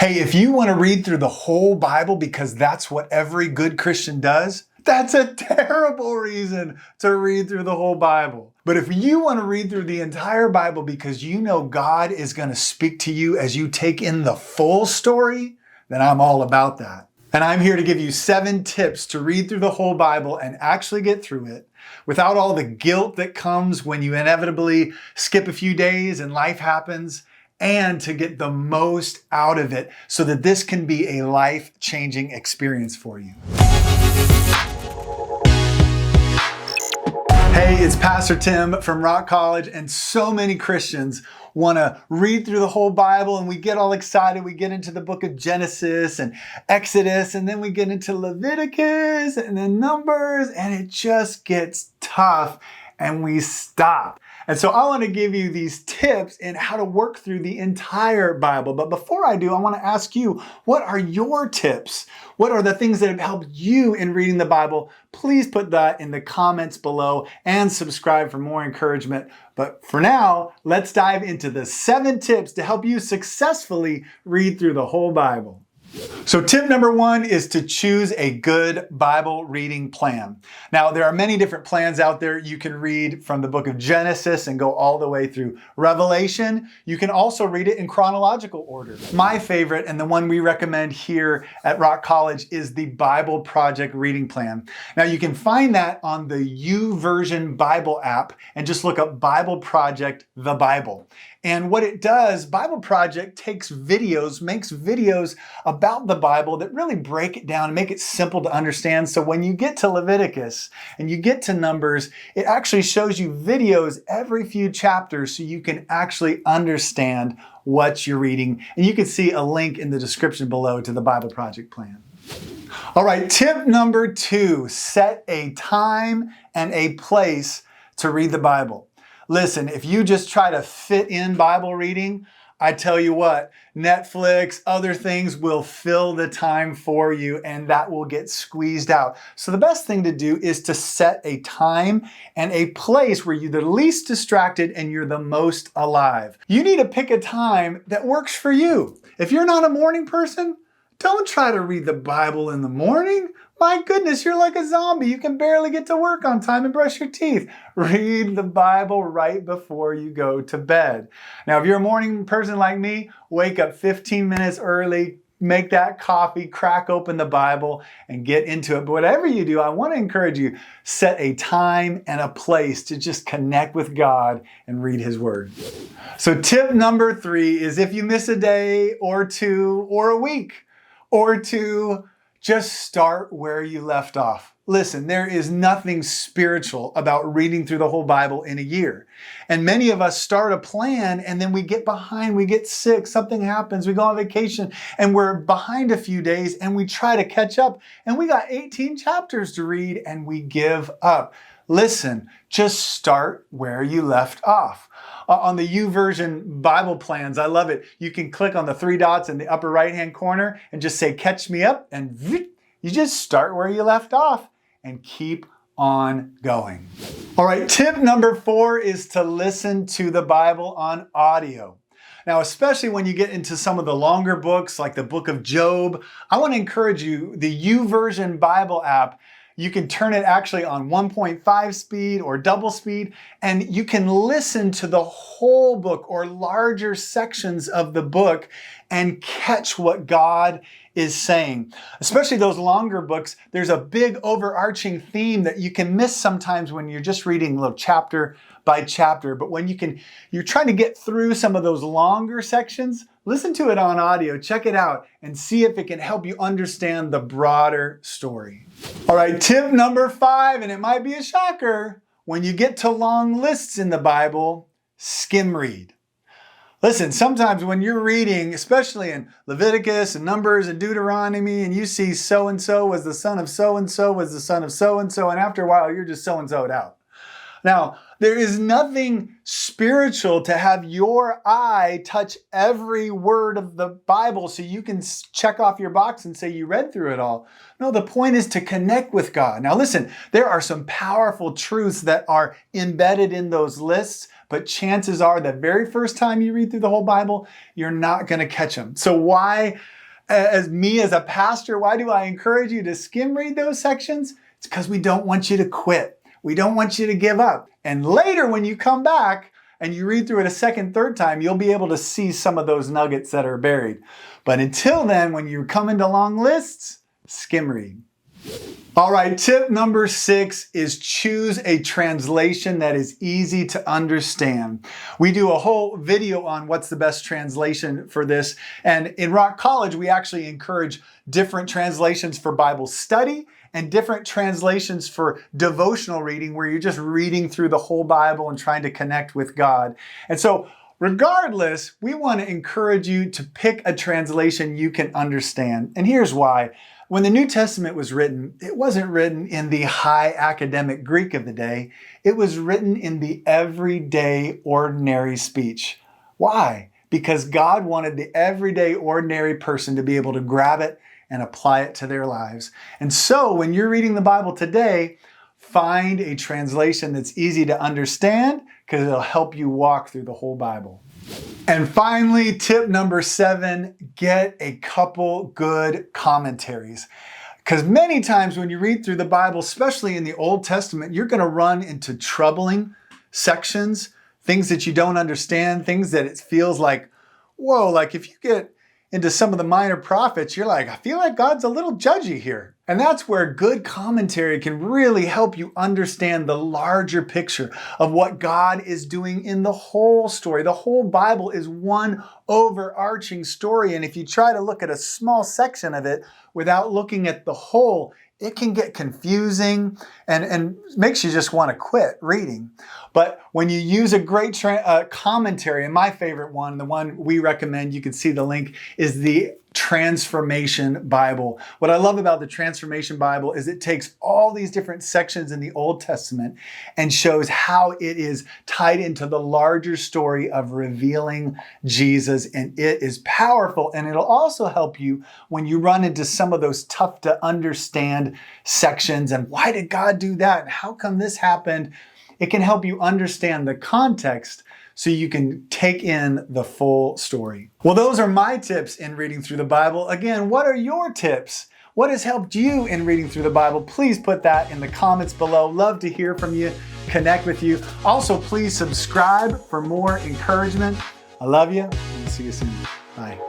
Hey, if you want to read through the whole Bible because that's what every good Christian does, that's a terrible reason to read through the whole Bible. But if you want to read through the entire Bible because you know God is going to speak to you as you take in the full story, then I'm all about that. And I'm here to give you 7 tips to read through the whole Bible and actually get through it without all the guilt that comes when you inevitably skip a few days and life happens, and to get the most out of it so that this can be a life-changing experience for you. Hey, it's Pastor Tim from Rock College, and so many Christians want to read through the whole Bible, and we get all excited. We get into the book of Genesis and Exodus, and then we get into Leviticus and then Numbers, and it just gets tough, and we stop. And so I want to give you these tips in how to work through the entire Bible. But before I do, I want to ask you, what are your tips? What are the things that have helped you in reading the Bible? Please put that in the comments below and subscribe for more encouragement. But for now, let's dive into the 7 tips to help you successfully read through the whole Bible. So tip number 1 is to choose a good Bible reading plan. Now, there are many different plans out there. You can read from the book of Genesis and go all the way through Revelation. You can also read it in chronological order. My favorite, and the one we recommend here at Rock College, is the Bible Project reading plan. Now, you can find that on the YouVersion Bible app and just look up Bible Project, the Bible. And what it does, Bible Project makes videos about the Bible that really break it down and make it simple to understand. So when you get to Leviticus and you get to Numbers, it actually shows you videos every few chapters so you can actually understand what you're reading. And you can see a link in the description below to the Bible Project plan. All right, tip number 2, set a time and a place to read the Bible. Listen, if you just try to fit in Bible reading, I tell you what, Netflix, other things will fill the time for you, and that will get squeezed out. So the best thing to do is to set a time and a place where you're the least distracted and you're the most alive. You need to pick a time that works for you. If you're not a morning person, don't try to read the Bible in the morning. My goodness, you're like a zombie. You can barely get to work on time and brush your teeth. Read the Bible right before you go to bed. Now, if you're a morning person like me, wake up 15 minutes early, make that coffee, crack open the Bible, and get into it. But whatever you do, I want to encourage you, set a time and a place to just connect with God and read His Word. So tip number 3 is if you miss a day or 2 or a week or 2, just start where you left off. Listen, there is nothing spiritual about reading through the whole Bible in a year. And many of us start a plan and then we get behind, we get sick, something happens, we go on vacation and we're behind a few days and we try to catch up and we got 18 chapters to read and we give up. Listen, just start where you left off. On the YouVersion Bible plans, I love it. You can click on the 3 dots in the upper right-hand corner and just say, catch me up, and you just start where you left off and keep on going. All right, tip number 4 is to listen to the Bible on audio. Now, especially when you get into some of the longer books like the book of Job, I want to encourage you, the YouVersion Bible app, you can turn it actually on 1.5 speed or double speed, and you can listen to the whole book or larger sections of the book and catch what God is saying. Especially those longer books, there's a big overarching theme that you can miss sometimes when you're just reading a little chapter by chapter. But when you're trying to get through some of those longer sections, listen to it on audio, check it out, and see if it can help you understand the broader story. All right, tip number 5, and it might be a shocker, when you get to long lists in the Bible, skim read. Listen, sometimes when you're reading, especially in Leviticus and Numbers and Deuteronomy, and you see so-and-so was the son of so-and-so was the son of so-and-so, and after a while, you're just so-and-so'd out. Now, there is nothing spiritual to have your eye touch every word of the Bible so you can check off your box and say you read through it all. No, the point is to connect with God. Now listen, there are some powerful truths that are embedded in those lists, but chances are the very first time you read through the whole Bible, you're not going to catch them. So why, as a pastor, why do I encourage you to skim read those sections? It's because we don't want you to quit. We don't want you to give up. And later when you come back and you read through it a second, third time, you'll be able to see some of those nuggets that are buried. But until then, when you come into long lists, skim read. All right, tip number 6 is choose a translation that is easy to understand. We do a whole video on what's the best translation for this. And in Rock College, we actually encourage different translations for Bible study and different translations for devotional reading, where you're just reading through the whole Bible and trying to connect with God. And so regardless, we want to encourage you to pick a translation you can understand. And here's why. When the New Testament was written, it wasn't written in the high academic Greek of the day. It was written in the everyday, ordinary speech. Why? Because God wanted the everyday, ordinary person to be able to grab it and apply it to their lives. And so when you're reading the Bible today, find a translation that's easy to understand, because it'll help you walk through the whole Bible. And finally, tip number 7, get a couple good commentaries. Because many times when you read through the Bible, especially in the Old Testament, you're going to run into troubling sections, things that you don't understand, things that it feels like, whoa, like if you get into some of the minor prophets, you're like, I feel like God's a little judgy here. And that's where good commentary can really help you understand the larger picture of what God is doing in the whole story. The whole Bible is one overarching story. And if you try to look at a small section of it without looking at the whole, it can get confusing and makes you just want to quit reading. But when you use a great commentary, and my favorite one, the one we recommend, you can see the link, is the Transformation Bible. What I love about the Transformation Bible is it takes all these different sections in the Old Testament and shows how it is tied into the larger story of revealing Jesus. And it is powerful. And it'll also help you when you run into some of those tough to understand sections. And why did God do that? And how come this happened? It can help you understand the context so you can take in the full story. Well, those are my tips in reading through the Bible. Again, what are your tips? What has helped you in reading through the Bible? Please put that in the comments below. Love to hear from you, connect with you. Also, please subscribe for more encouragement. I love you, and see you soon. Bye.